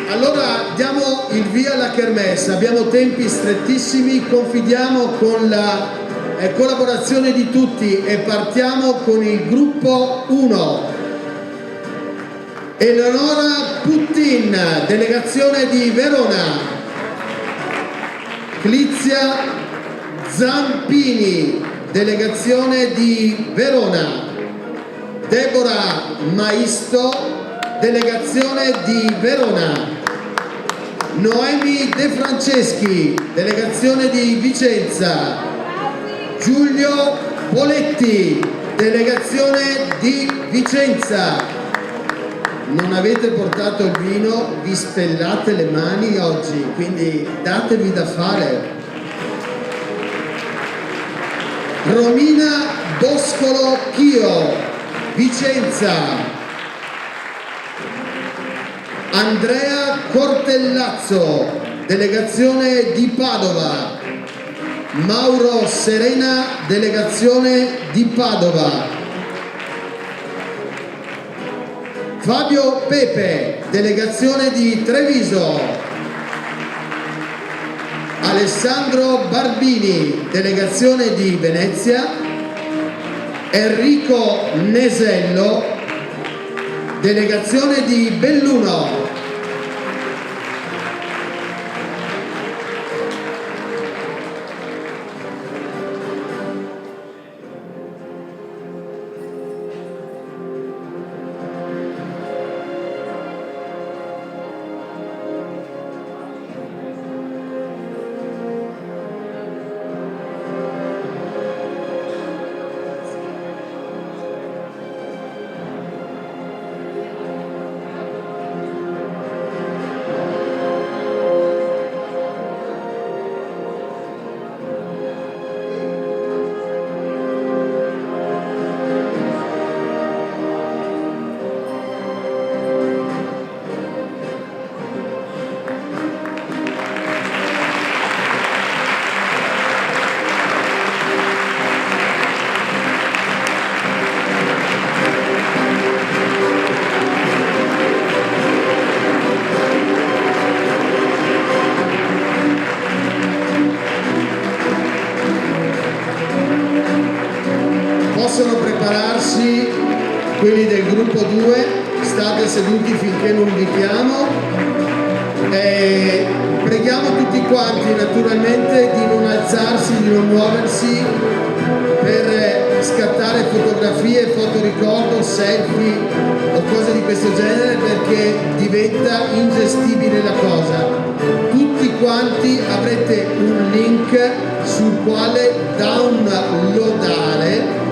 Allora diamo il via alla kermesse, abbiamo tempi strettissimi, confidiamo con la collaborazione di tutti e partiamo con il gruppo 1. Eleonora Puttin, delegazione di Verona. Clizia Zampini, delegazione di Verona. Deborah Maisto, delegazione di Verona. Noemi De Franceschi, delegazione di Vicenza. Giulio Poletti, delegazione di Vicenza. Non avete portato il vino, vi spellate le mani oggi, quindi datevi da fare. Romina Boscolo Chio, Vicenza. Andrea Cortellazzo, delegazione di Padova. Mauro Serena, delegazione di Padova. Fabio Pepe, delegazione di Treviso. Alessandro Barbini, delegazione di Venezia. Enrico Nesello, delegazione di Belluno. Possono prepararsi quelli del gruppo 2, state seduti finché non vi chiamo e preghiamo tutti quanti naturalmente di non alzarsi, di non muoversi per scattare fotografie, fotoricordo, selfie o cose di questo genere, perché diventa ingestibile la cosa. Tutti quanti avrete un link sul quale downloadare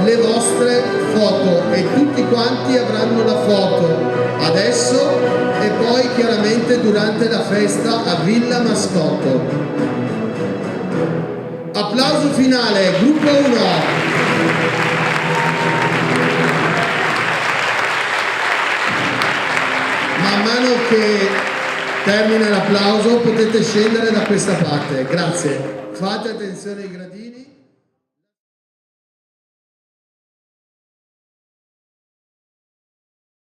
le vostre foto e tutti quanti avranno la foto adesso e poi chiaramente durante la festa a Villa Mascotto. Applauso finale, gruppo 1. Man mano che termina l'applauso potete scendere da questa parte, grazie. Fate attenzione ai gradini.